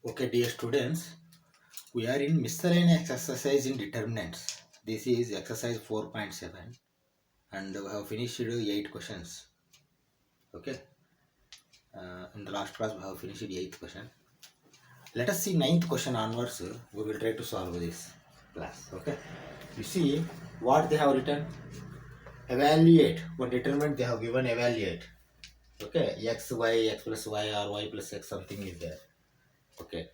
Okay, dear students, we are in miscellaneous exercise in determinants. This is exercise 4.7 and we have finished 8 questions. Okay, in the last class we have finished 8th question. Let us see 9th question onwards. We will try to solve this class. Okay, you see what they have written? Evaluate. One determinant they have given evaluate. Okay, x, y, x plus y or y plus x something is there. Okay.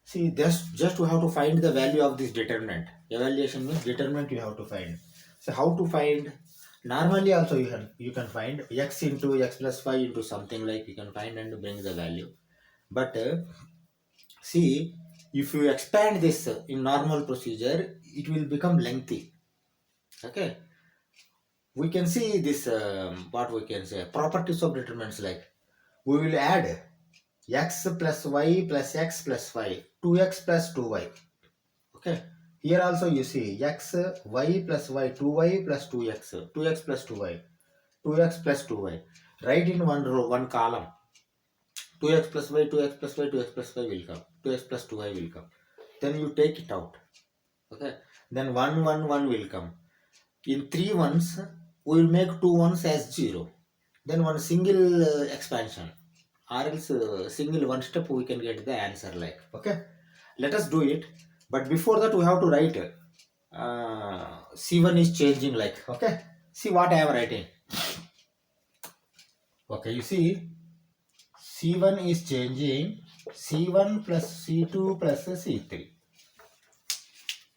See, just we have to find the value of this determinant. Evaluation means determinant you have to find. So how to find? Normally also you can find x into x plus 5 into something like you can find and bring the value. But see, if you expand this in normal procedure, it will become lengthy. Okay. We can see this, what we can say, properties of determinants like we will add x plus y plus x plus 5, 2x plus 2y. Okay, here also you see x, y plus y, 2y plus 2x, 2x plus 2y, 2x plus 2y. Write in one row, one column. 2x plus y, 2x plus y, 2x plus y will come. 2x plus 2y will come. Then you take it out. Okay, then 1, 1, 1 will come. In 3 ones, we will make 2 ones as 0. Then one single expansion, or else single one step we can get the answer like. Okay, let us do it. But before that we have to write C1 is changing like. Okay, see what I am writing. Okay, you see C1 is changing C1 plus C2 plus C3.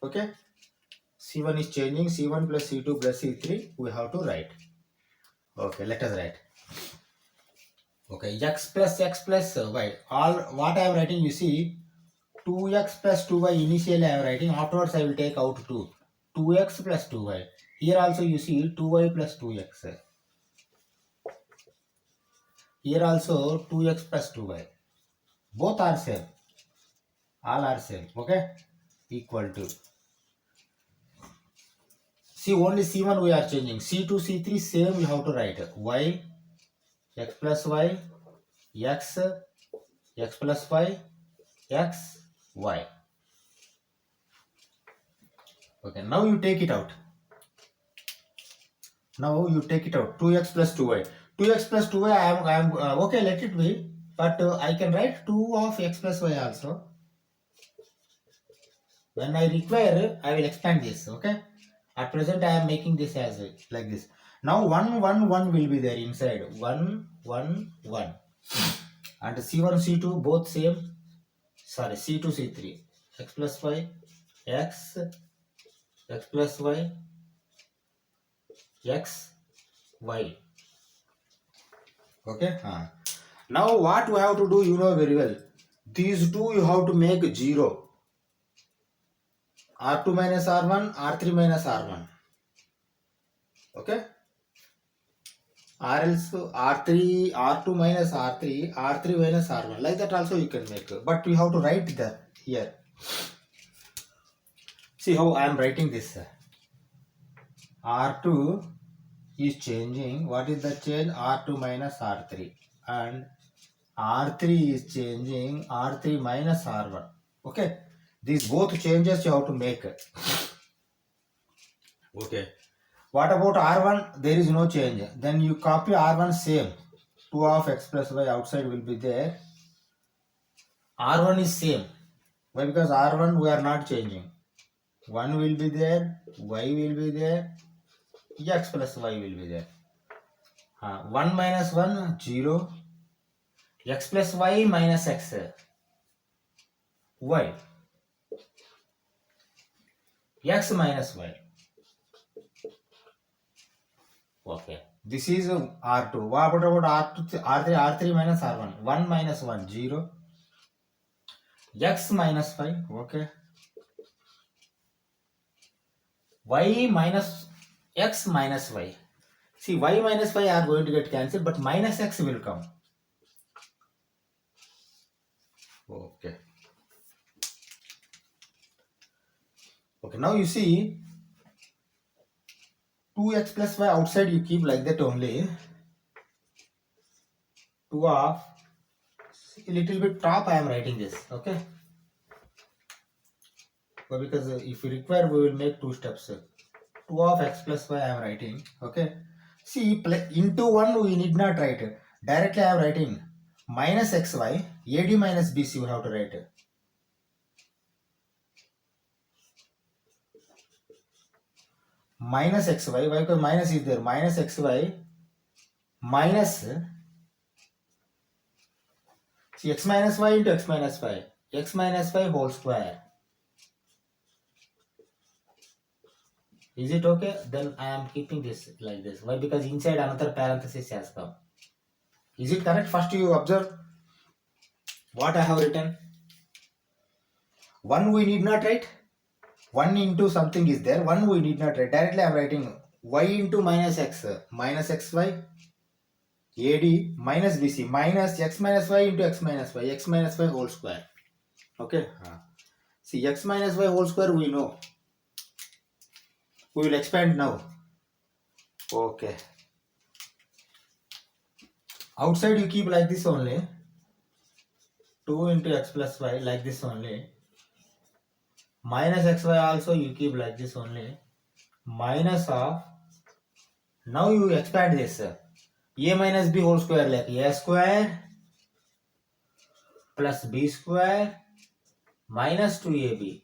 Okay, C1 is changing C1 plus C2 plus C3. We have to write. Okay, let us write. Okay, x plus y. All what I am writing, you see, 2x plus 2y initially I am writing. Afterwards I will take out 2. 2x plus 2y. Here also you see 2y plus 2x. Here also 2x plus 2y. Both are same. All are same. Okay, equal to. See, only C1 we are changing. C2, C3 same we have to write. Y, x plus y, x, x plus y, x, y. Okay, now you take it out. Now you take it out. 2x plus 2y. 2x plus 2y, I am okay, let it be. But I can write 2 of x plus y also. When I require, I will expand this. Okay. At present, I am making this as like this. Now 1, 1, 1 will be there inside. 1, 1, 1. And C1, C2 both same. Sorry, C2, C3. X plus y, x, x plus y, x, y. Okay. Now what we have to do, you know very well. These two you have to make 0. R2 minus R1, R3 minus R1. Okay. Or else R3, R2 minus R3, R3 minus R1. Like that also you can make. But you have to write that here. See how I am writing this. R2 is changing. What is the change? R2 minus R3. And R3 is changing R3 minus R1. Okay. These both changes you have to make. Okay. What about R1? There is no change. Then you copy R1 same. 2 of x plus y outside will be there. R1 is same. Why? Because R1 we are not changing. 1 will be there, y will be there, x plus y will be there. 1 minus 1, 0. X plus y minus x, y. X minus y. Okay. This is R2. What about R2, R3, R3 minus R1? 1 minus 1, 0. X minus 5. Okay. Y minus x minus y. See, y minus y are going to get cancelled, but minus x will come. Okay. Okay, now you see 2x plus y outside you keep like that only. 2 of, a little bit top I am writing this. Okay. Well, because if we require, we will make two steps. 2 of x plus y I am writing. Okay. See, into 1 we need not write. Directly I am writing minus xy, AD minus BC you have to write. Minus xy, why? Because minus is there. Minus xy minus, see, x minus y into x minus y. X minus y whole square. Is it okay? Then I am keeping this like this. Why? Because inside another parenthesis has come. Is it correct? First you observe what I have written. 1 we need not write. 1 into something is there. 1 we need not write. Directly I am writing y into minus x. Minus xy. AD minus BC minus x minus y into x minus y. X minus y whole square. Okay. See, x minus y whole square we know. We will expand now. Okay. Outside you keep like this only. 2 into x plus y like this only. Minus xy also you keep like this only. Minus of. Now you expand this. A minus b whole square like a square plus b square minus 2ab.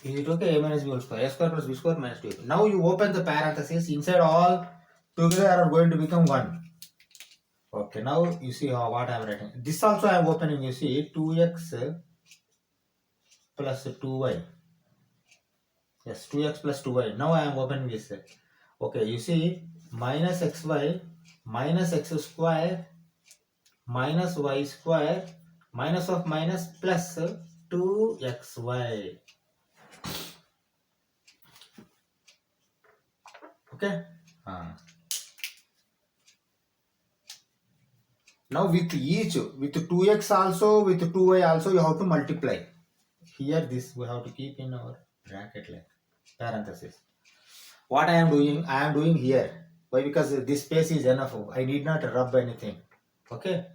Is it okay? A minus b whole square. A square plus b square minus 2ab. Now you open the parenthesis. Inside all together are going to become 1. Okay, now you see what I am writing. This also I am opening. You see 2x plus 2y. Yes, 2x plus 2y. Now I am opening this. Okay, you see minus xy minus x square minus y square minus of minus plus 2xy. Okay. Now with each, with 2x also, with 2y also, you have to multiply. Here this we have to keep in our bracket like parenthesis. What I am doing here. Why? Because this space is enough. I need not rub anything. Okay.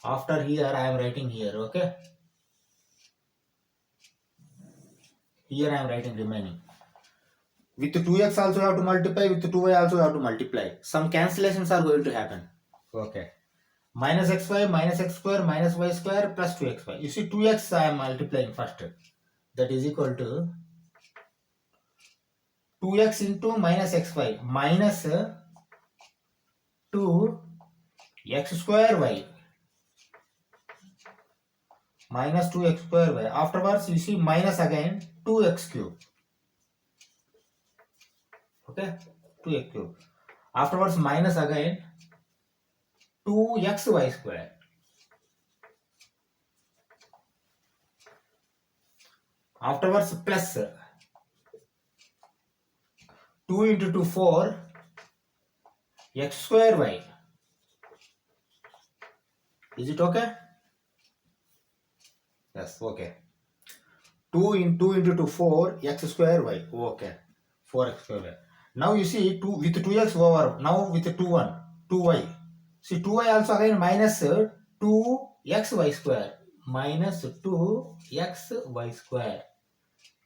After here I am writing here. Okay. Here I am writing remaining. With 2x also you have to multiply. With 2y also you have to multiply. Some cancellations are going to happen. Okay. Minus xy minus x square minus y square plus 2xy. You see 2x I am multiplying first. That is equal to 2x into minus xy minus 2x square y minus 2x square y. Afterwards you see minus again 2x cube. Okay, 2x cube. Afterwards minus again 2xy square. Afterwards plus 2 into 2 4 x square y. Is it okay? Yes, okay. 2 into 2 4 x square y. Okay, 4x square y. Now you see 2 with 2x over. Now with 2y. See 2y also again minus 2xy square. Minus 2xy square.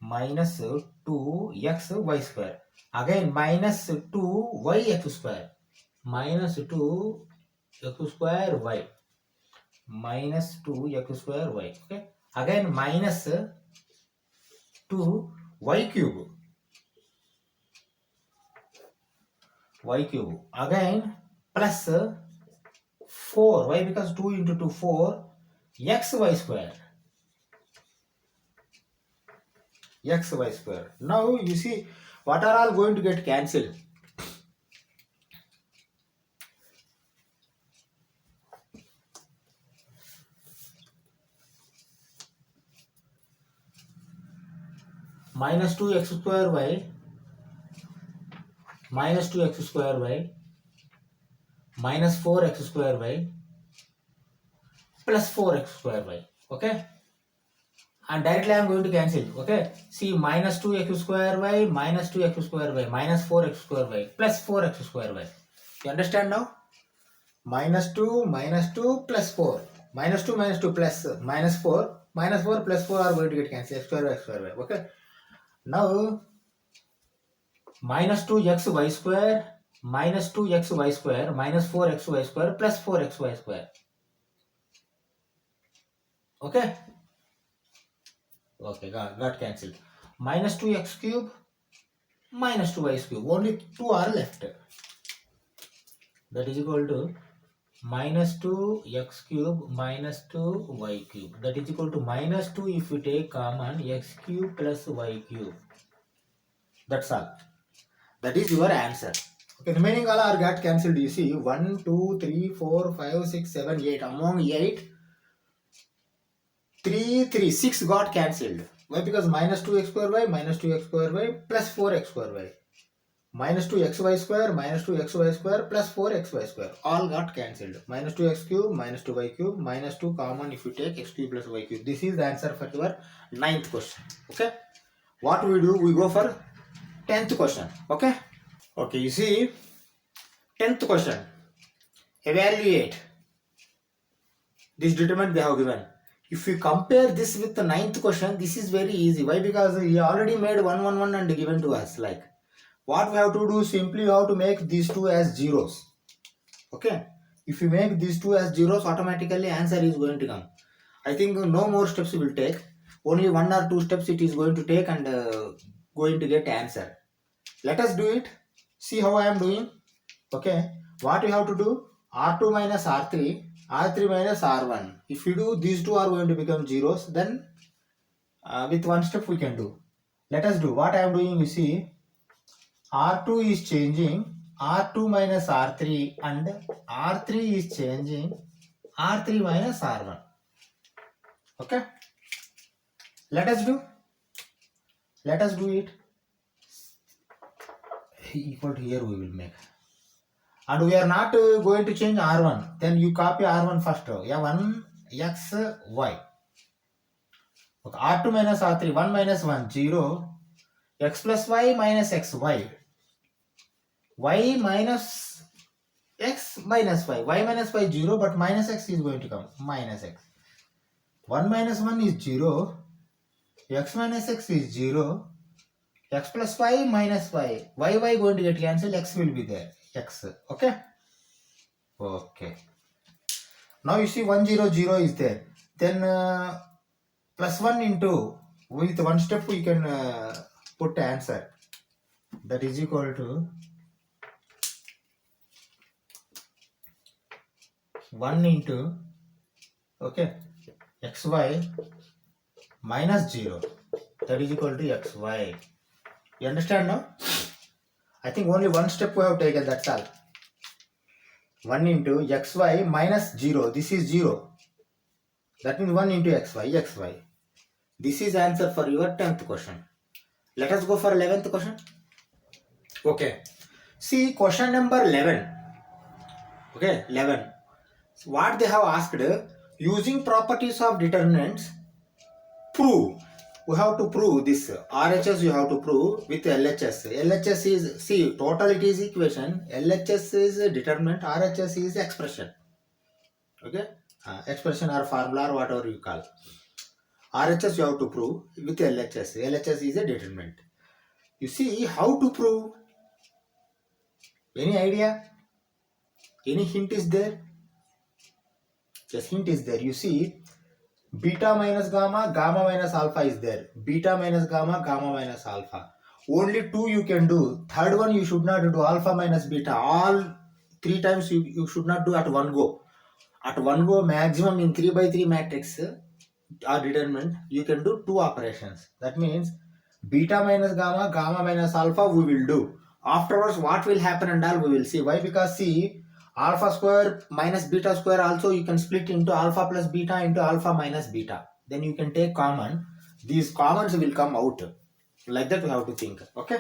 Minus 2xy square. Again minus 2yx square. Minus 2x square y. Minus 2x square y. Okay. Again minus 2y cube. Y cube. Again plus 4. Why? Because 2 into 2 4 xy square. Xy square. Now you see what are all going to get cancelled. Minus 2x square y minus 2x square y minus 4x square y plus 4x square y. Okay. And directly I am going to cancel. Okay. See minus 2x square y minus 2x square y minus 4x square y plus 4x square y. You understand now? Minus 2 plus 4 minus 2 plus minus 4. Minus 4 plus 4 are going to get cancelled. X square y, x square y. Okay. Now minus 2xy square minus 2xy square minus 4xy square plus 4xy square. Okay. Okay, got cancelled. Minus 2x cube minus 2y cube. Only 2 are left. That is equal to minus 2x cube minus 2y cube. That is equal to minus 2 if we take common x cube plus y cube. That's all. That is your answer. Okay, remaining all are got cancelled. You see 1, 2, 3, 4, 5, 6, 7, 8. Among 8, 3, 6 got cancelled. Why? Because minus 2x square y minus 2x square y plus 4x square y. Minus 2xy square minus 2xy square plus 4xy square. All got cancelled. Minus 2x cube minus 2y cube minus 2 common if you take x cube plus y cube. This is the answer for your 9th question. Okay. What we do? We go for 10th question. Okay. Okay. You see 10th question. Evaluate. This determinant they have given. If you compare this with the 9th question, this is very easy. Why? Because he already made 1, 1, 1 and given to us. Like, what we have to do, simply you have to make these two as zeros. Okay. If you make these two as zeros, automatically answer is going to come. I think no more steps will take. Only 1 or 2 steps it is going to take and going to get answer. Let us do it. See how I am doing. Okay. What we have to do? R2 minus R3. R3 minus R1. If you do, these two are going to become zeros. Then with one step we can do. Let us do. What I am doing, you see, R2 is changing R2 minus R3 and R3 is changing R3 minus R1. Okay. Let us do it. Equal to here we will make. And we are not going to change R1. Then you copy R1 first. Yeah, 1 x y. Okay. R2 minus R3. 1 minus 1 0. X plus y minus x y. Y minus x minus y. Y minus y 0, but minus x is going to come. Minus x. 1 minus 1 is 0. X minus x is 0. X plus y minus y. Y going to get cancelled. X will be there. X. Okay. Okay. Now you see 1 0 0 is there. Then plus 1 into, with one step we can put answer. That is equal to 1 into, okay, xy minus 0. That is equal to xy. You understand now? I think only one step we have taken, that's all. 1 into xy minus 0. This is 0. That means 1 into xy. This is answer for your 10th question. Let us go for 11th question. Okay. See question number 11. Okay, 11. So what they have asked, using properties of determinants, prove. We have to prove this. RHS you have to prove with LHS. LHS is, see, total it is equation. LHS is determinant. RHS is expression. Okay. Expression or formula or whatever you call. RHS you have to prove with LHS. LHS is a determinant. You see how to prove? Any idea? Any hint is there? Just hint is there. You see, beta minus gamma, gamma minus alpha is there. Beta minus gamma, gamma minus alpha. Only 2 you can do. Third one you should not do. Alpha minus beta. All 3 times you should not do at one go. At one go, maximum in 3 by 3 matrix or determinant, you can do 2 operations. That means beta minus gamma, gamma minus alpha we will do. Afterwards, what will happen and all we will see. Why? Because see, alpha square minus beta square also you can split into alpha plus beta into alpha minus beta. Then you can take common. These commons will come out. Like that we have to think. Okay.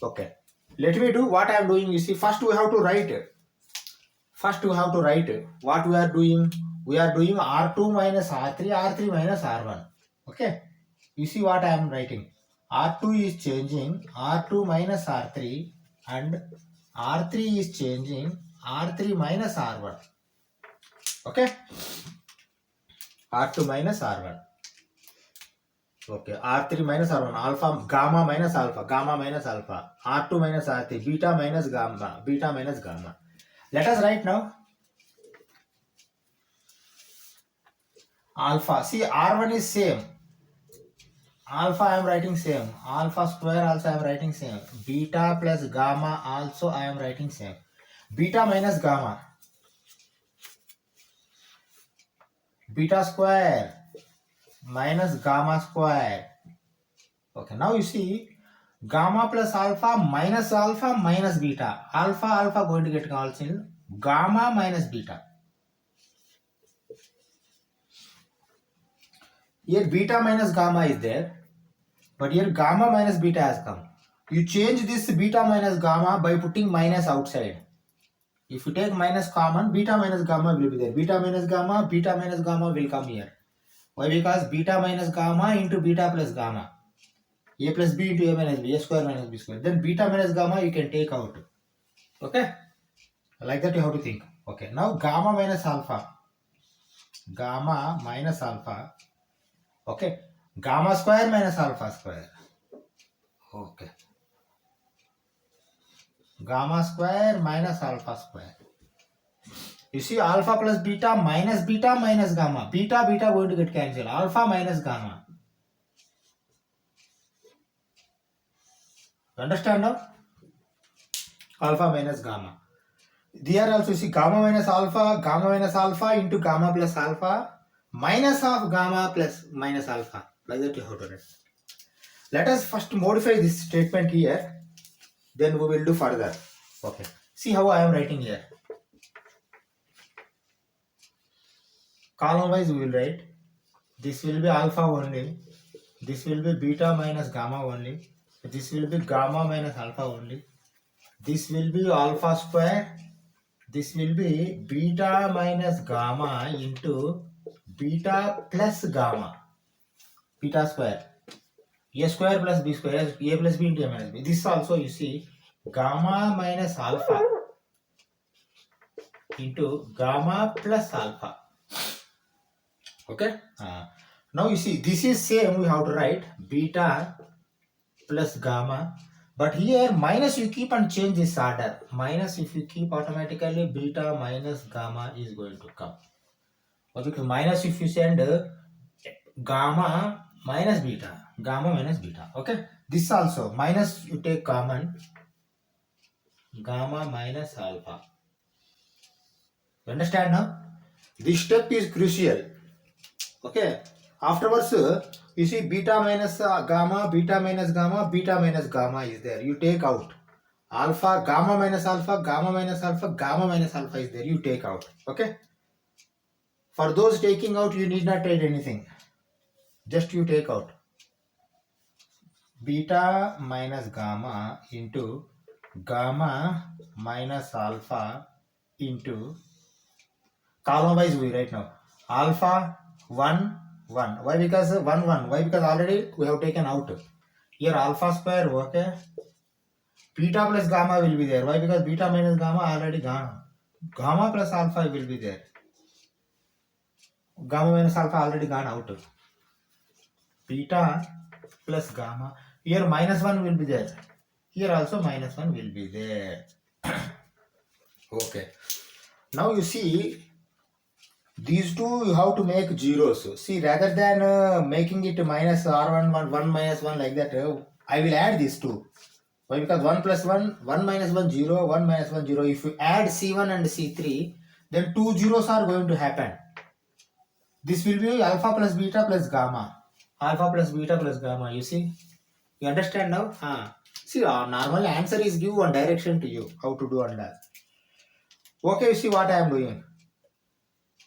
Okay. Let me do what I am doing. You see, first we have to write. What we are doing. We are doing R2 minus R3, R3 minus R1. Okay. You see what I am writing. R2 is changing R2 minus R3 and R3 is changing R3 minus R1. Okay. R2 minus R1. Okay, R3 minus R1, alpha, gamma minus alpha, gamma minus alpha, R2 minus R3, beta minus gamma, beta minus gamma. Let us write now. Alpha, see R1 is same. Alpha I am writing same. Alpha square also I am writing same. Beta plus gamma also I am writing same. Beta minus gamma. Beta square minus gamma square. Okay, now you see gamma plus alpha minus beta. Alpha going to get cancelled. Gamma minus beta. Here beta minus gamma is there, but here gamma minus beta has come. You change this beta minus gamma by putting minus outside. If you take minus common, beta minus gamma will be there. Beta minus gamma will come here. Why? Because beta minus gamma into beta plus gamma. A plus b into a minus b, a square minus b square. Then beta minus gamma you can take out. Okay? Like that you have to think. Okay. Now gamma minus alpha. Gamma minus alpha. Okay. Gamma square minus alpha square. Okay. Gamma square minus alpha square. You see alpha plus beta minus gamma. Beta going to get cancelled. Alpha minus gamma. Understand now? Alpha minus gamma. There also you see gamma minus alpha into gamma plus alpha minus of gamma plus minus alpha. Like that you have to write. Let us first modify this statement here. Then we will do further. Okay. See how I am writing here. Column wise we will write. This will be alpha only. This will be beta minus gamma only. This will be gamma minus alpha only. This will be alpha square. This will be beta minus gamma into beta plus gamma. Beta square. A square plus b square. A plus b into a minus b. This also you see gamma minus alpha into gamma plus alpha. Okay. Now you see this is same. We have to write beta plus gamma. But here minus you keep and change this order. Minus if you keep automatically beta minus gamma is going to come. Okay, minus if you send gamma minus beta. Gamma minus beta. Okay. This also minus you take common. Gamma minus alpha. You understand now? This step is crucial. Okay. Afterwards, you see beta minus gamma, beta minus gamma is there. You take out. Alpha, gamma minus alpha, gamma minus alpha, gamma minus alpha is there. You take out. Okay. For those taking out, you need not write anything. Just you take out. Beta minus gamma into gamma minus alpha into column wise we write now. Alpha 1, 1. Why? Because 1, 1. Why? Because already we have taken out. Here alpha square, okay. Beta plus gamma will be there. Why? Because beta minus gamma already gone. Gamma plus alpha will be there. Gamma minus alpha already gone out. Beta plus gamma. Here minus 1 will be there. Here also minus 1 will be there. Okay. Now you see these two you have to make zeros. See, rather than making it minus R1, 1 minus 1 like that, I will add these two. Why? Because 1 plus 1, 1 minus 1, 0, 1 minus 1, 0. If you add C1 and C3, then two zeros are going to happen. This will be alpha plus beta plus gamma. Alpha plus beta plus gamma. You see? You understand now? See, normal answer is give one direction to you. How to do and that. Okay, you see what I am doing.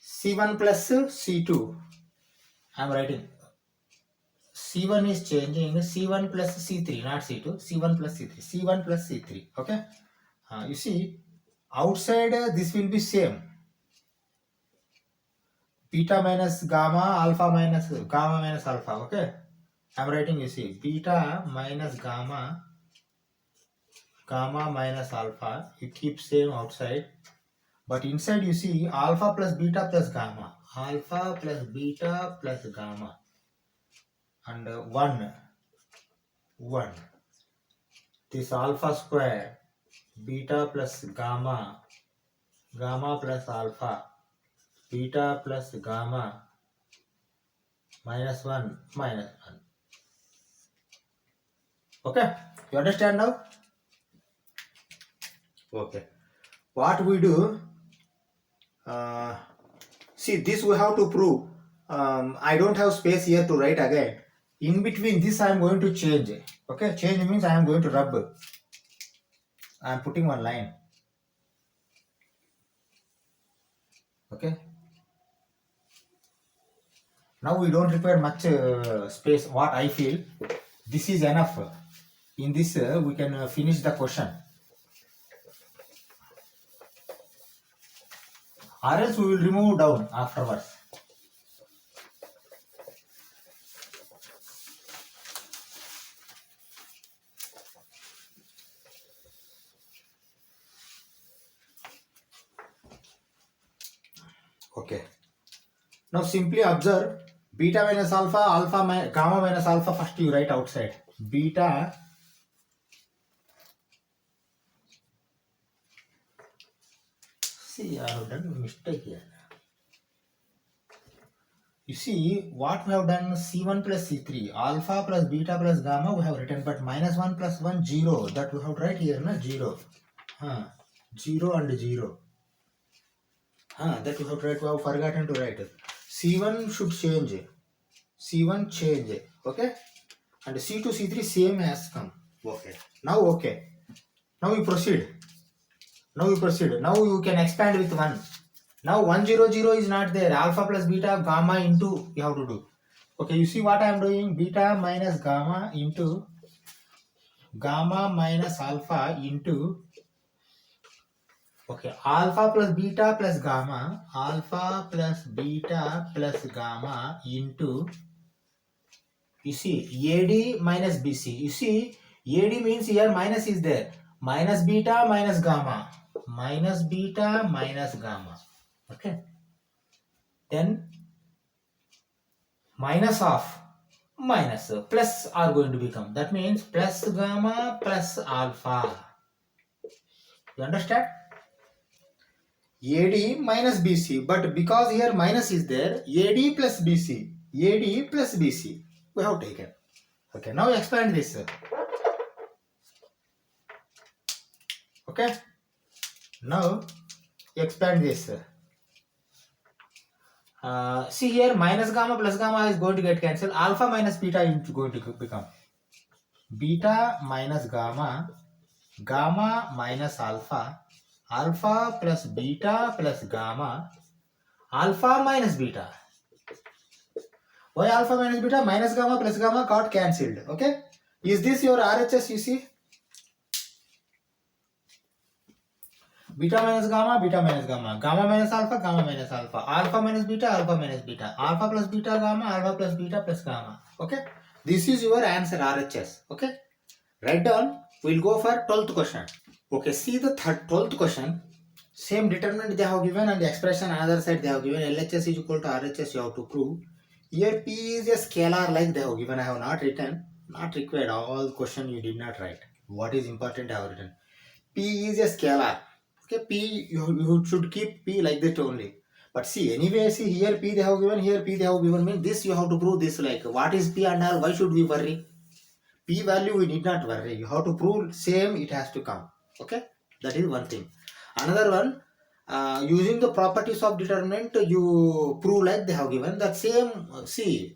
C1 plus C2. I am writing. C1 is changing. C1 plus C3, not C2. C1 plus C3. C1 plus C3. Okay. You see, outside this will be same. Beta minus gamma, alpha minus gamma minus alpha. Okay. I am writing. You see, beta minus gamma, gamma minus alpha. You keep same outside. But inside you see alpha plus beta plus gamma. Alpha plus beta plus gamma. And 1. This alpha square. Beta plus gamma. Gamma plus alpha. Beta plus gamma. -1. Okay. You understand now? Okay. What we do? See, this we have to prove. I don't have space here to write again. In between this I am going to change. Okay, change means I am going to rub. I am putting one line. Okay. Now we don't require much space. What I feel, this is enough. In this we can finish the question. Or else we will remove down afterwards. Okay. Now simply observe beta minus alpha, gamma minus alpha. First you write outside. Beta see, I have done a mistake here. You see what we have done, C1 plus C3, alpha plus beta plus gamma we have written, but -1 plus 1, 0. That we have to write here, na 0. 0 and 0. That we have to write, we have forgotten to write. C1 should change. C1 change. Okay? And C2, C3 same has come. Okay. Now okay. Now we proceed. Now you can expand with 1. Now 1, 0, 0 is not there. Alpha plus beta, gamma into you have to do. Okay, you see what I am doing? Beta minus gamma into gamma minus alpha into, okay, alpha plus beta plus gamma, alpha plus beta plus gamma into, you see, AD minus BC. You see, AD means here minus is there. Minus beta minus gamma. Minus beta minus gamma. Okay. Then minus of minus plus are going to become. That means plus gamma plus alpha. You understand? AD minus BC. But because here minus is there, AD plus BC. AD plus BC. We have taken. Okay, now expand this. Okay. Now expand this. See here, minus gamma plus gamma is going to get cancelled. Alpha minus beta is going to become beta minus gamma, gamma minus alpha, alpha plus beta plus gamma, alpha minus beta. Why alpha minus beta? Minus gamma plus gamma got cancelled. Okay. Is this your RHS? You see? Beta minus gamma, gamma minus alpha, alpha minus beta, alpha plus beta gamma, alpha plus beta plus gamma. Okay, this is your answer RHS. Okay, write down. We'll go for 12th question. Okay, see the 12th question. Same determinant they have given and the expression another side they have given. LHS is equal to RHS. You have to prove. Here P is a scalar like they have given. I have not written. Not required. All question you did not write. What is important I have written. P is a scalar. Okay, P, you should keep P like that only. But see, anyway, see here P they have given, here P they have given, means this you have to prove this, like what is P and all, why should we worry? P value we need not worry, you have to prove same, it has to come. Okay, that is one thing. Another one, using the properties of determinant, you prove like they have given, that same, see,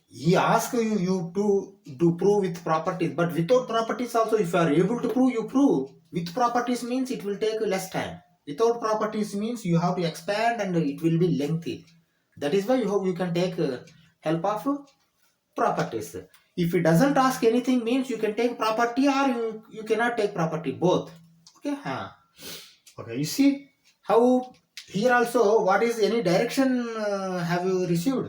he asks you to prove with properties, but without properties also, if you are able to prove, you prove. With properties means it will take less time. Without properties means you have to expand and it will be lengthy. That is why you can take help of properties. If it doesn't ask anything means you can take property or you cannot take property, both. Okay, okay, you see how here also what is any direction have you received?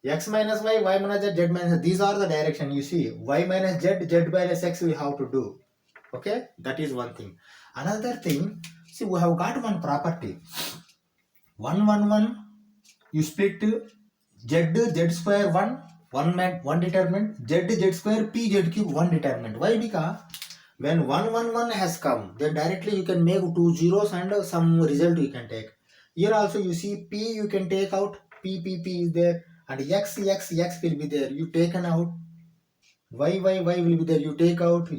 X minus y, y minus z, z minus z. These are the direction you see. Y minus z, z minus x we have to do. Okay, that is one thing. Another thing, See, we have got one property. 1, 1, 1, you split z square 1 determinant, z square p z cube 1 determinant. Why? Because when 1, 1, 1 has come, then directly you can make 2 zeros and some result you can take. Here also you see p you can take out, p is there, and x will be there, you taken out. Y will be there, you take out. Z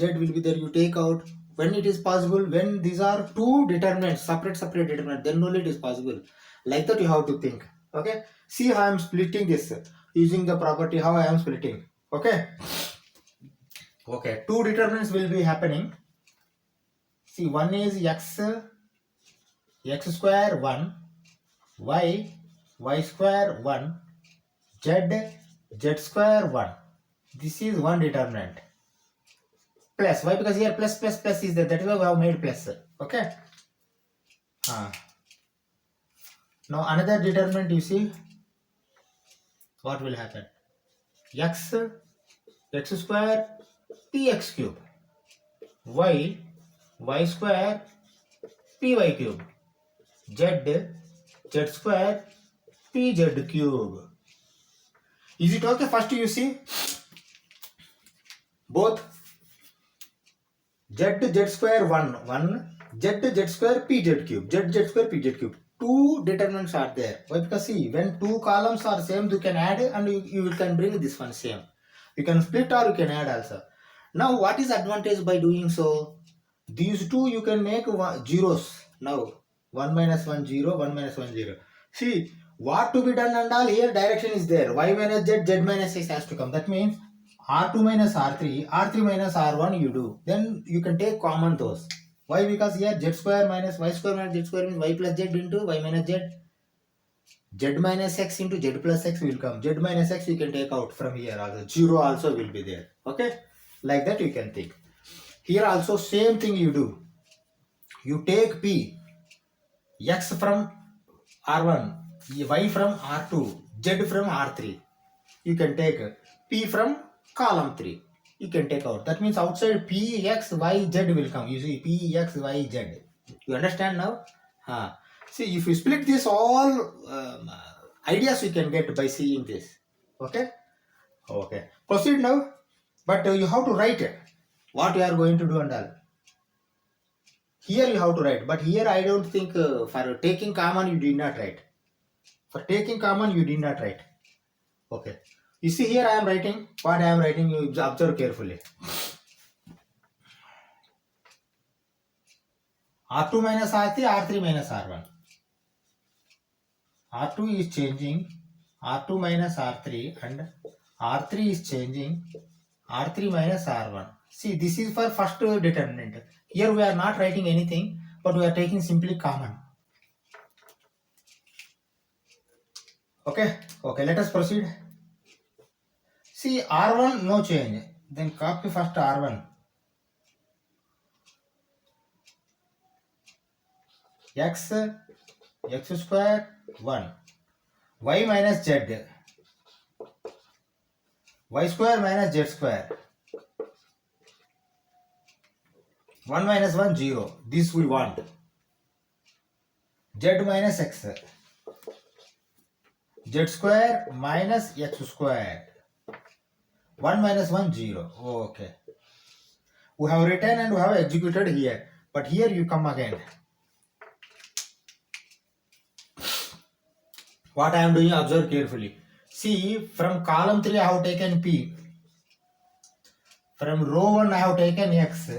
will be there, you take out. When it is possible, when these are two determinants, separate determinants, then only it is possible. Like that you have to think. Okay. See how I am splitting this using the property how I am splitting. Okay. Okay. Two determinants will be happening. See, one is x square 1, y square 1, z square 1. This is one determinant. Plus. Why? Because here plus is there. That is why we have made plus. Okay. Now another determinant, you see what will happen. X square px cube. Y square py cube. Z square pz cube. Is it okay? First you see both z square 1, z square pz cube, z square pz cube. Two determinants are there. Why? Because see, when two columns are same, you can add and you can bring this one same. You can split or you can add also. Now what is advantage by doing so? These two you can make zeros. Now 1 minus 1 0, 1 minus 1 0. See what to be done and all, here direction is there. Y minus z minus x has to come. That means R2 minus R3 minus R1 you do. Then you can take common those. Why? Because here z square minus y square minus z square means y plus z into y minus z. Z minus x into z plus x will come. Z minus x you can take out from here also. 0 also will be there. Okay. Like that you can think. Here also same thing you do. You take p. X from R1. Y from R2. Z from R3. You can take p from column 3. You can take out. That means outside p, x, y, z will come. You see p, x, y, z. You understand now? See, if you split this all ideas you can get by seeing this. Okay? Okay. Proceed now. But you have to write it. What you are going to do and all. Here you have to write. But here I don't think for taking common you did not write. For taking common you did not write. Okay. You see here I am writing. What I am writing you observe carefully. R2 minus R3, R3 minus R1. R2 is changing R2 minus R3 and R3 is changing R3 minus R1. See, this is for first determinant. Here we are not writing anything, but we are taking simply common. Okay, let us proceed. See, R1 no change. Then copy first R1. X square 1. Y minus z. Y square minus z square. 1 minus 1 0. This we want. Z minus x. Z square minus x square. 1 minus 1 0. Okay. We have written and we have executed here. But here you come again. What I am doing, observe carefully. See, from column 3 I have taken P. From row 1 I have taken X.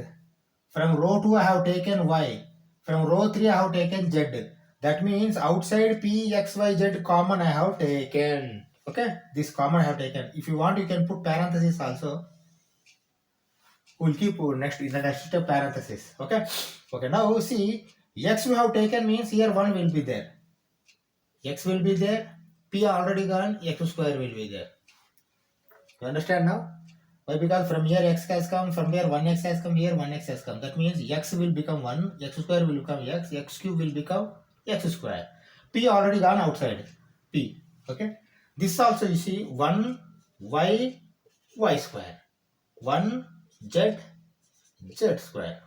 From row 2 I have taken Y. From row 3 I have taken Z. That means outside P, X, Y, Z common I have taken. Okay, this common I have taken. If you want you can put parenthesis also. We'll keep next in the next step parenthesis. Okay, now see, X we have taken means here 1 will be there. X will be there, P already gone, X square will be there. You understand now? Why? Because from here X has come, from here 1X has come, here 1X has come. That means X will become 1, X square will become X, X cube will become X square. P already gone outside, P. Okay? This also you see 1 Y, Y square. 1 Z, Z square.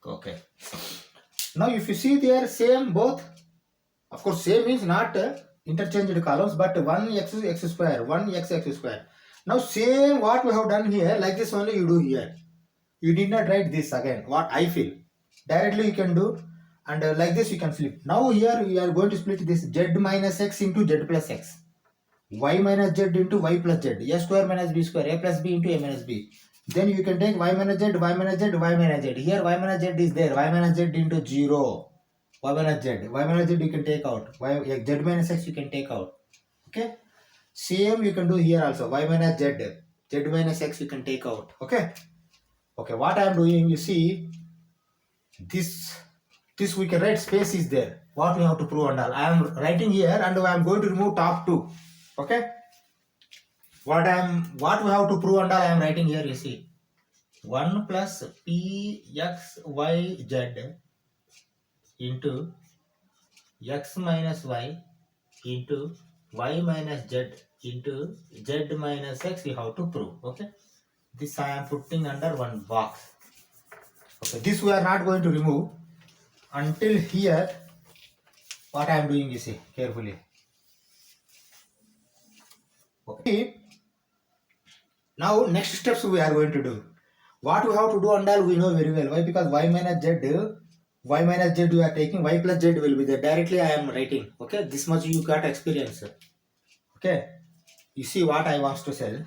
Okay. Now if you see there same both, of course same means not interchanged columns, but 1x x square, 1x x square. Now same what we have done here, like this only you do here. You did not write this again, what I feel. Directly you can do, and like this you can flip. Now here we are going to split this z minus x into z plus x, y minus z into y plus z, a square minus b square, a plus b into a minus b. Then you can take y minus z, y minus z, y minus z. Here y minus z is there, y minus z into 0. Y minus z you can take out, z minus x you can take out. Okay, same you can do here also, y minus z minus x you can take out. Okay, what I am doing, you see, this we can write, space is there, what we have to prove and all. I am writing here and I am going to remove top 2. Okay, what we have to prove and all I am writing here, you see, 1 plus p x y z into x minus y into y minus z into z minus x we have to prove. Okay, this I am putting under one box. Okay, this we are not going to remove until here. What I am doing, you see carefully. Okay, now next steps we are going to do. What we have to do and all we know very well. Why? Because y minus z we are taking, y plus z will be there. Directly I am writing. Okay, this much you got experience. Okay, you see what I want to say.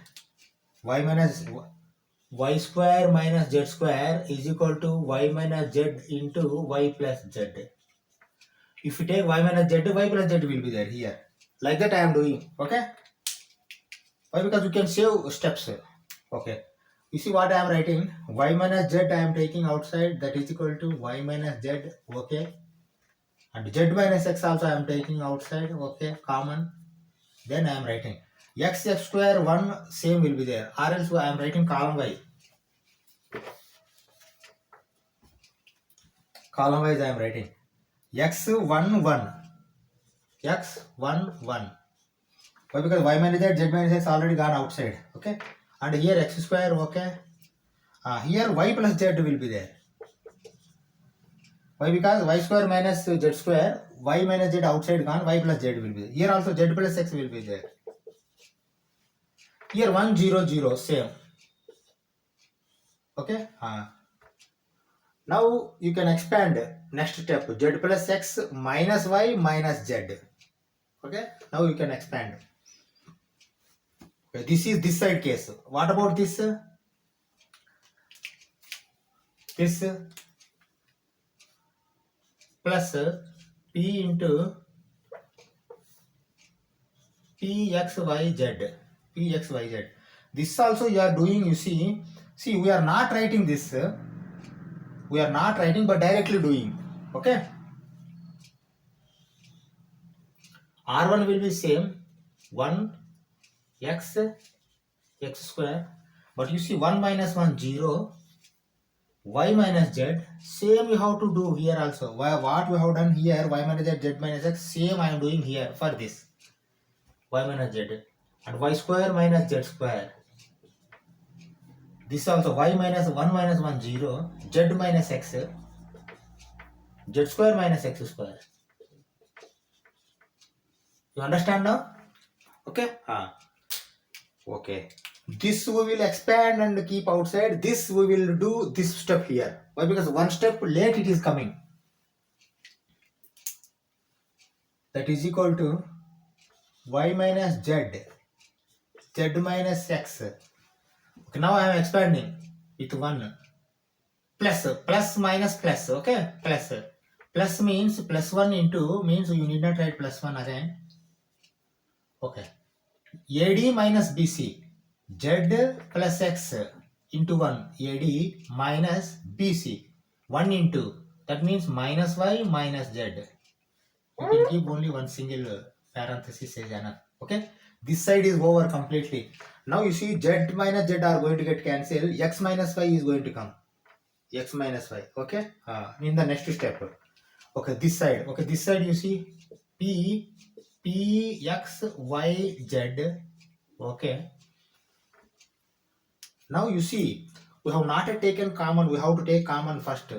Y square minus z square is equal to y minus z into y plus z. If you take y minus z, y plus z will be there here. Like that I am doing. Okay, why? Because you can save steps. Okay, you see what I am writing, y minus z I am taking outside, that is equal to y minus z. Okay, and z minus x also I am taking outside. Okay, common. Then I am writing x square 1 same will be there, or else I am writing column y. Column wise I am writing x 1 1, x 1 1. Why? Because y minus z, z minus x already gone outside. Okay, and here x square. Okay, here y plus z will be there. Why? Because y square minus z square, y minus z outside gone, y plus z will be there. Here also z plus x will be there. Here 1 0 0 same. Okay, now you can expand. Next step, z plus x minus y minus z. Okay, now you can expand. Okay, this is this side case. What about this? This plus p into pxyz. This also you are doing, you see, we are not writing this. We are not writing but directly doing. Okay, r1 will be same, 1 x square, but you see 1 minus 1 0, y minus z, same you have to do here also. What we have done here, y minus z, z minus x, same I am doing here for this, y minus z, and y square minus z square. This also y minus 1 0, z minus x, z square minus x square. You understand now? Okay. Okay. This we will expand and keep outside. This we will do this step here. Why? Because one step late it is coming. That is equal to y minus z, z minus x. Okay, now I am expanding with 1. Plus minus plus. Okay, plus means plus 1 into, means you need not write plus 1 again. Okay, AD minus BC, z plus x into 1, AD minus BC, 1 into, that means minus y minus z. You can keep only one single parenthesis as enough. Okay, this side is over completely. Now you see z minus z are going to get cancelled, x minus y is going to come, x minus y. Okay, in the next step. Okay, this side. Okay, this side you see p x y z. Okay, now you see we have not taken common, we have to take common first.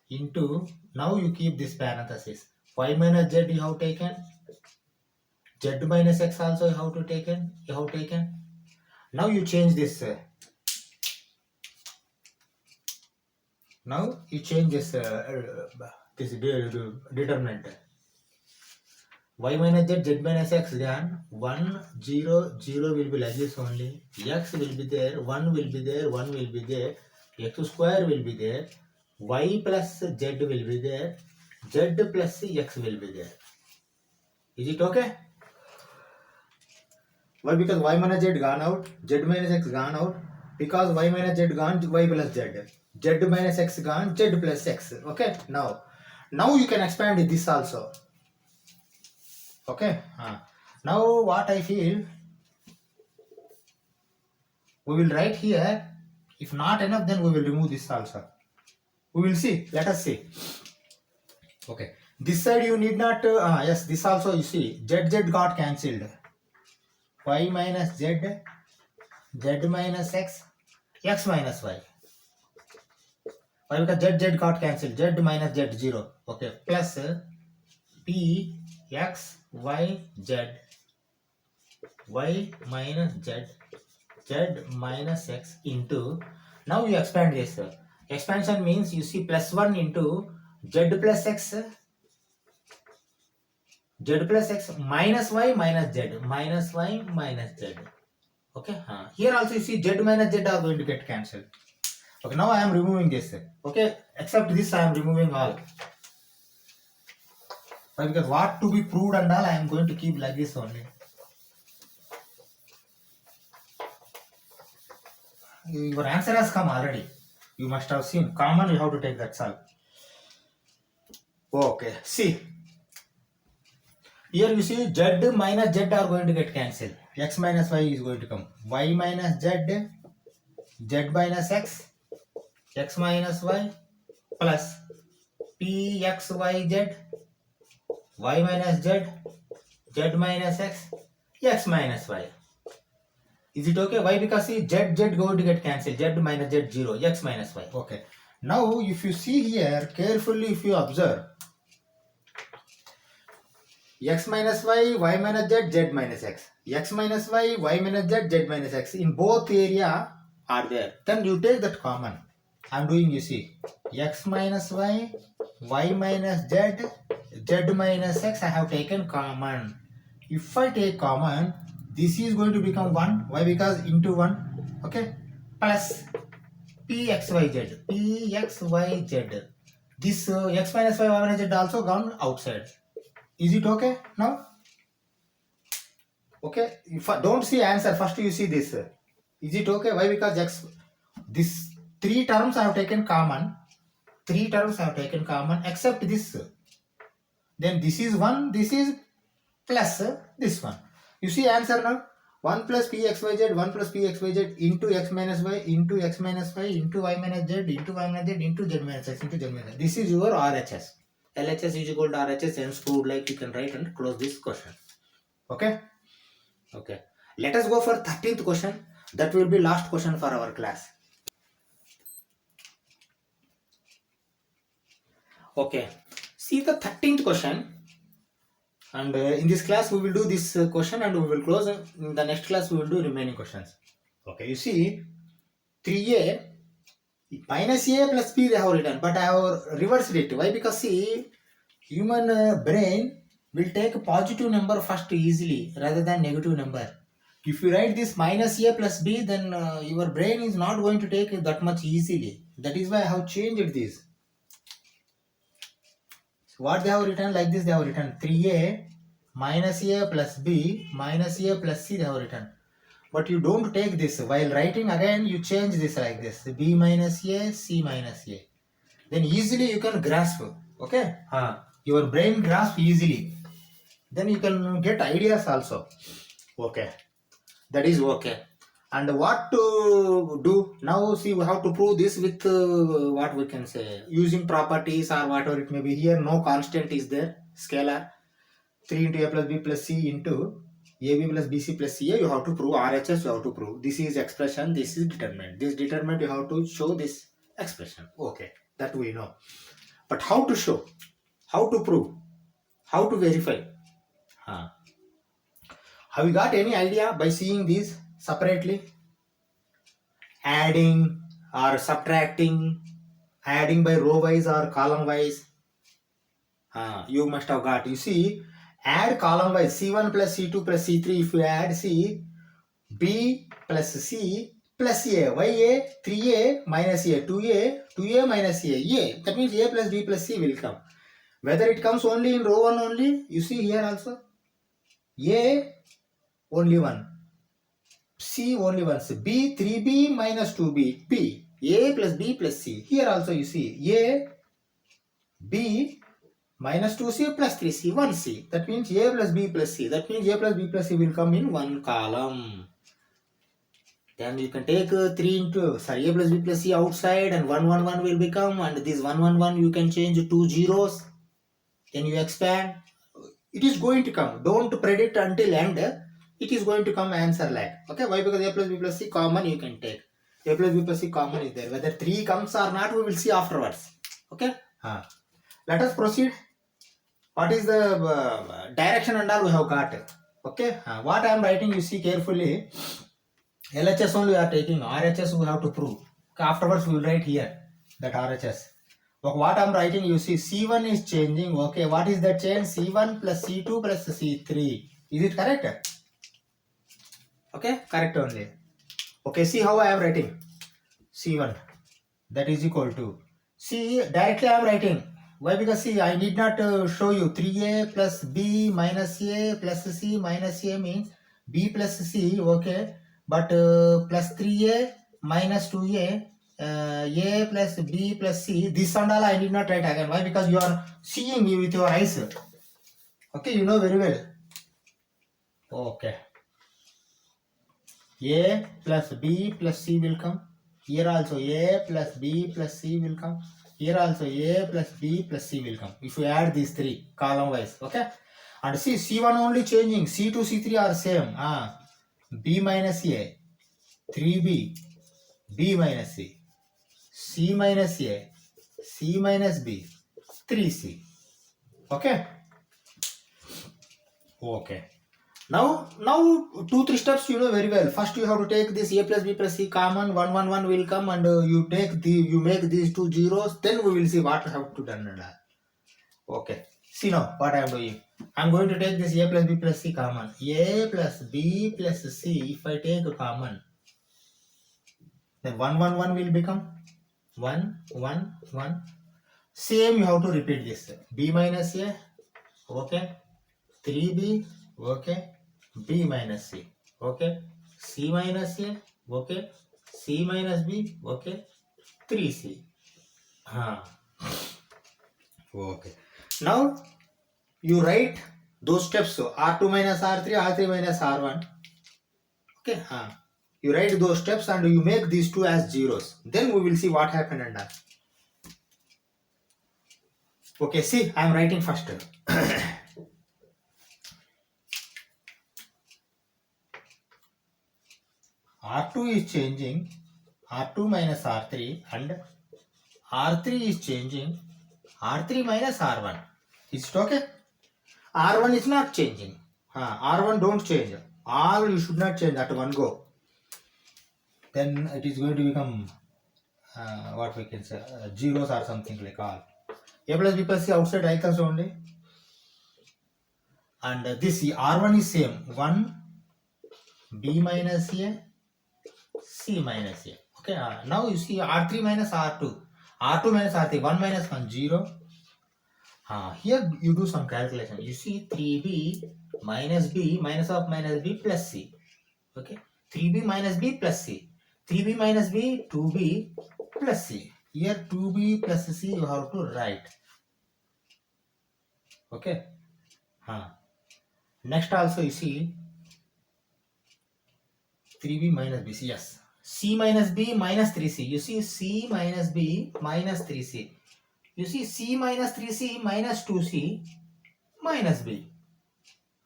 into, now you keep this parenthesis, y minus z you have taken, z minus x also you have taken. Now you change this. Now you change this determinant. Y minus z, z minus x gone. 1, 0, 0 will be like this only. X will be there, 1 will be there, 1 will be there. X square will be there. Y plus z will be there. Z plus x will be there. Is it okay? Why? Because y minus z gone out, z minus x gone out. Because y minus z gone, y plus z. Z minus x gone, z plus x. Okay. Now you can expand this also. Okay. Now what I feel, we will write here. If not enough, then we will remove this also. We will see. Let us see. Okay. This side you need not. Yes. This also you see. Z got cancelled. Y minus z, z minus x, x minus y. Why? Because z got cancelled. Z minus z 0. Okay. Plus p x y z, y minus z, z minus x into. Now you expand this. Expansion means you see plus 1 into z plus x, z plus x minus y minus z, minus y minus z. Okay. Here also you see z minus z are going to get cancelled. Okay. Now I am removing this. Okay. Except this I am removing all. Why? Because what to be proved and all I am going to keep like this only. Your answer has come already. You must have seen. Common you have to take, that's all. Okay. See. Here you see z minus z are going to get cancelled. X minus y is going to come. Y minus z, z minus x, x minus y plus p x y z, y minus z, z minus x, x minus y. Is it okay? Why? Because see z going to get cancelled. Z minus z 0, x minus y. Okay. Now if you see here carefully, if you observe, x minus y, y minus z, z minus x, x minus y, y minus z, z minus x in both area are there. Then you take that common. I am doing, you see, x minus y, y minus z, z minus x I have taken common. If I take common, this is going to become 1. Why? Because into 1. Okay. Plus p x y z, p x y z. This x minus y, y minus z also gone outside. Is it okay now? Okay. If I don't see answer, first you see this. Is it okay? Why? Because this 3 terms I have taken common. 3 terms I have taken common except this. Then this is 1, this is plus this one. You see answer now? 1 plus pxyz, 1 plus pxyz into x minus y into x minus y into y minus z into y minus z into z minus x into z minus z. This is your RHS. LHS is equal to RHS, hence proved, like you can write and close this question. Okay? Okay. Let us go for 13th question. That will be last question for our class. Okay. See the 13th question. And in this class we will do this question and we will close. In the next class we will do remaining questions. Okay, you see 3a minus a plus b they have written, but I have reversed it. Why? Because see, human brain will take a positive number first easily rather than negative number. If you write this minus a plus b, then your brain is not going to take it that much easily. That is why I have changed this. What they have written like this, they have written 3a minus a plus b minus a plus c they have written. But you don't take this. While writing again, you change this like this. B minus a, c minus a. Then easily you can grasp. Okay? Your brain grasp easily. Then you can get ideas also. Okay. That is okay. And what to do? Now see, we have to prove this with what we can say, using properties or whatever it may be. Here no constant is there, scalar. 3 into a plus b plus c into ab plus bc plus ca. You have to prove RHS, you have to prove. This is expression, this is determinant. This determinant you have to show this expression. Okay, that we know. But how to show, how to prove, how to verify? Have you got any idea by seeing these separately? Adding or subtracting, adding by row wise or column wise? You must have got. You see, add column wise, C1 plus C2 plus C3. If you add C, B plus C plus A. Why A? 3A minus A. 2A minus A. That means A plus B plus C will come. Whether it comes only in row 1 only, you see here also. A only 1. C only once. B 3B minus 2B. P. A plus B plus C. Here also you see A, B minus 2C plus 3C. 1C. That means A plus B plus C. That means A plus B plus C will come in one column. Then you can take 3 into A plus B plus C outside and 1 1 1 will become, and this 1 1 1 you can change 2 zeros. Then you expand. It is going to come. Don't predict until end. It is going to come answer like. Okay, why? Because A plus B plus C common you can take. A plus B plus C common is there. Whether 3 comes or not, we will see afterwards. Okay. Let us proceed. What is the direction and all we have got. Okay. What I am writing, you see carefully. LHS only we are taking. RHS we have to prove. Okay, afterwards we will write here that RHS. But what I am writing, you see C1 is changing. Okay, what is that change? C1 plus C2 plus C3. Is it correct? Okay, correct only. Okay, see how I am writing. C1 that is equal to. See, directly I am writing. Why? Because see, I need not show you 3A plus B minus A plus C minus A means B plus C. Okay, but plus 3A minus 2A. A plus B plus C. This and all I did not write again. Why? Because you are seeing me with your eyes. Okay, you know very well. Okay. A plus B plus C will come. Here also A plus B plus C will come. Here also A plus B plus C will come. If you add these three column wise. Okay. And see C1 only changing. C2, C3 are same. B minus A. 3B. B minus C. C minus A, C minus B, 3C. Okay. Okay. Now 2-3 steps you know very well. First you have to take this A plus B plus C common. 1 1 1 will come, and you make these 2 zeros. Then we will see what I have to done. Okay. See now what I am doing. I am going to take this A plus B plus C common. A plus B plus C. If I take a common, then 1 1 1 will become 1 1 1. Same you have to repeat this. B minus A. Okay. 3B. Okay. B minus C. Okay. C minus A. Okay. C minus B. Okay. 3C. Okay. Now you write those steps. So R2 minus R3, R3 minus R1. Okay. You write those steps and you make these two as zeros. Then we will see what happened and that. Okay, see, I am writing first. R2 is changing, R2 minus R3, and R3 is changing, R3 minus R1. Is it okay? R1 is not changing. R1 don't change. All you should not change at one go. Then it is going to become what we can say zeros or something like all. A plus B plus C outside icons only. And this R1 is same. 1 B minus A, C minus A. Okay, now you see R3 minus R2. R2 minus R3, 1 minus 1, 0. Here you do some calculation. You see 3B minus B minus of minus B plus C. Okay, 3B minus B plus C. 3B minus B, 2B plus C. Here 2B plus C you have to write. Okay. Next also you see 3B minus B. Yes. C minus B minus 3C. You see C minus B minus 3C. You see C minus 3C minus 2C minus B.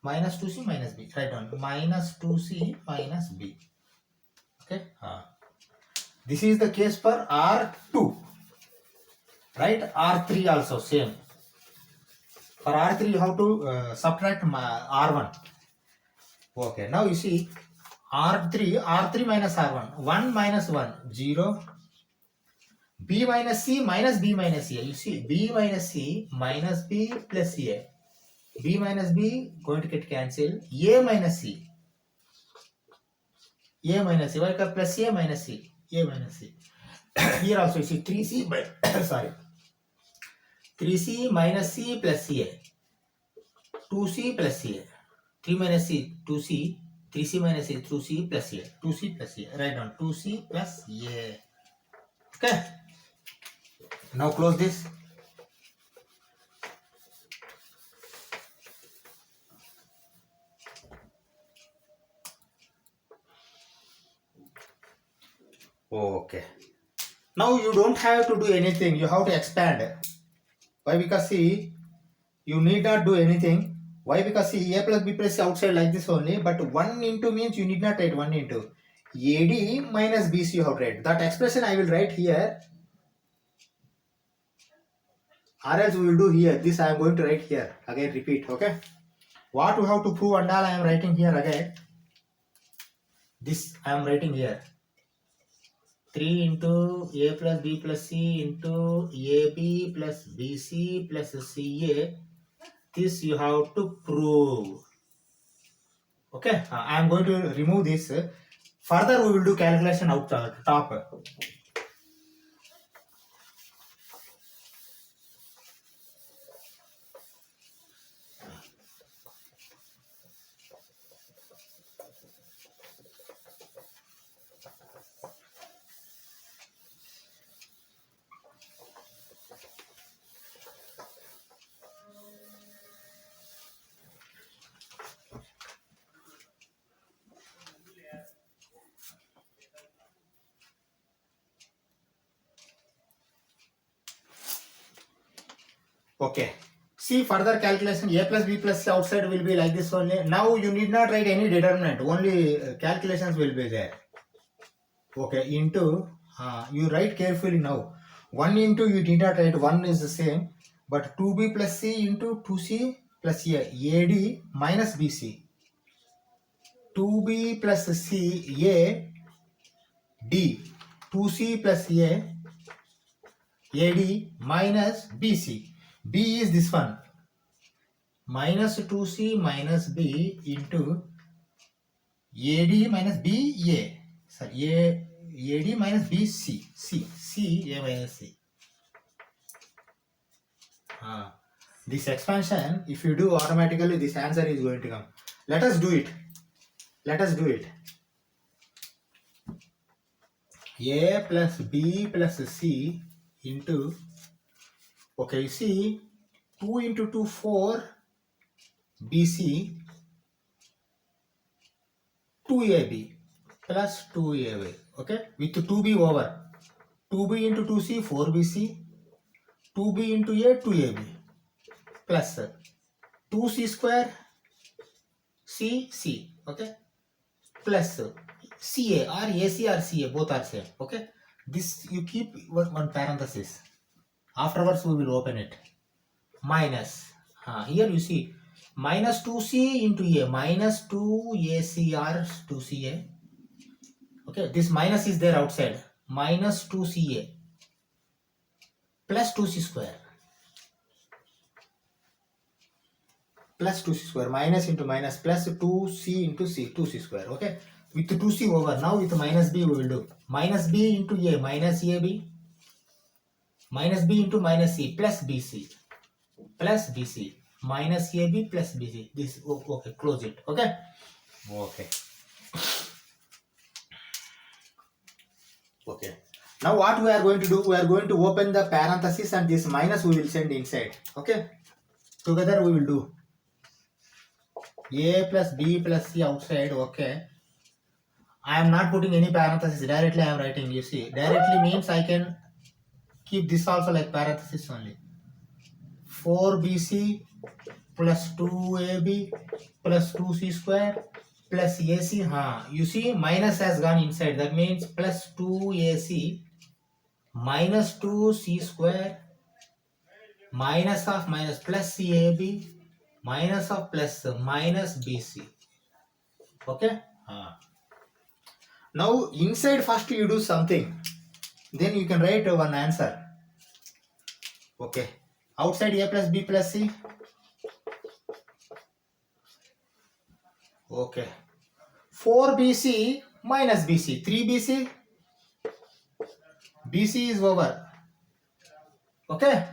Minus 2C minus B. Write down. Minus 2C minus B. Okay. This is the case for R2. Right? R3 also same. For R3 you have to subtract R1. Okay, now you see R3 minus R1, 1 minus 1, 0, B minus C minus B minus A. You see, B minus C minus B plus A. B minus B going to get cancelled. A minus C. A minus C. Why? Plus A minus C. A minus C. Here also you see 3C, sorry. 3C minus C plus A. 2C plus A. 3 minus C, 2C. 3C minus A, 2C plus A. 2C plus A. Write down 2C plus A. Okay. Now close this. Okay. Now you don't have to do anything. You have to expand. Why? Because see, you need not do anything. Why? Because see, A plus B plus C outside like this only. But 1 into means you need not write 1 into. AD minus BC you have to write. That expression I will write here. Or else we will do here. This I am going to write here. Again repeat. Okay. What we have to prove and all I am writing here again. This I am writing here. 3 into A plus B plus C into AB plus BC plus CA. This you have to prove. Okay, I am going to remove this. Further we will do calculation out top. Okay. See further calculation. A plus B plus C outside will be like this only. Now you need not write any determinant. Only calculations will be there. Okay. Into you write carefully now. 1 into you did not write. 1 is the same. But 2B plus C into 2C plus A. AD minus BC. 2B plus C A D. 2C plus A AD minus BC. B is this one. Minus 2C minus B into AD minus BA. Sorry, AD minus BC. C A minus C. This expansion, if you do automatically, this answer is going to come. Let us do it. A plus B plus C into, okay, you see, 2 into 2, 4, BC, 2AB plus 2AB, okay, with 2B over, 2B into 2C, 4BC, 2B into A, 2AB, plus 2C square, C, okay, plus CA or AC or CA, both are same, okay. This you keep one parenthesis. Afterwards we will open it. Minus. Here you see minus 2C into A, minus 2AC or 2CA. Okay, this minus is there outside. Minus 2CA plus 2C square. Plus 2C square. Minus into minus plus 2C into C. 2C square. Okay. With 2C over. Now with minus B we will do. Minus B into A. Minus AB. Minus B into minus C. Plus BC. Plus BC. Minus AB plus BC. This, okay, close it. Okay. Okay. Now what we are going to do? We are going to open the parenthesis and this minus we will send inside. Okay. Together we will do. A plus B plus C outside. Okay. I am not putting any parenthesis. Directly I am writing. You see. Directly means I can keep this also like parenthesis only. 4BC plus 2AB plus 2C square plus AC. You see minus has gone inside. That means plus 2AC minus 2C square minus of minus plus AB minus of plus minus BC. Okay. Now inside first you do something, then you can write one answer. Okay. Outside A plus B plus C. Okay. 4BC minus BC. 3BC. BC is over. Okay.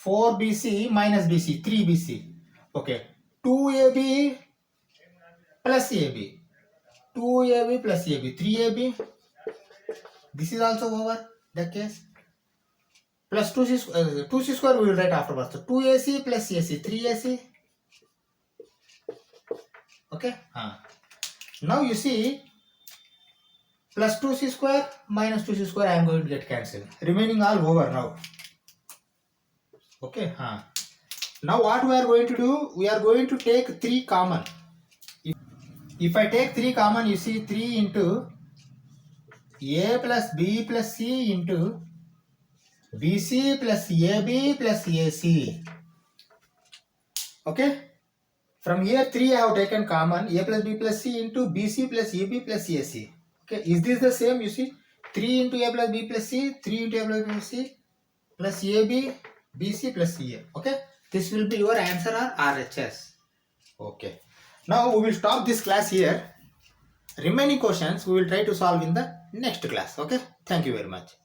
4BC minus BC. 3BC. Okay. 2AB plus AB. 2AB plus AB. 3AB. This is also over the case. Plus 2C square we will write afterwards. So 2AC plus AC. 3AC. Okay. Now you see plus 2C square minus 2C square I am going to get cancelled. Remaining all over now. Okay. Now what we are going to do? We are going to take 3 common. If I take 3 common, you see 3 into A plus B plus C into BC plus AB plus AC. Okay. From here 3 I have taken common. A plus B plus C into BC plus AB plus AC. Okay. Is this the same? You see 3 into A plus B plus C, 3 into A plus B plus C plus AB, BC plus CA. Okay. This will be your answer or RHS. Okay. Now we will stop this class here. Remaining questions we will try to solve in the next class. Okay. Thank you very much.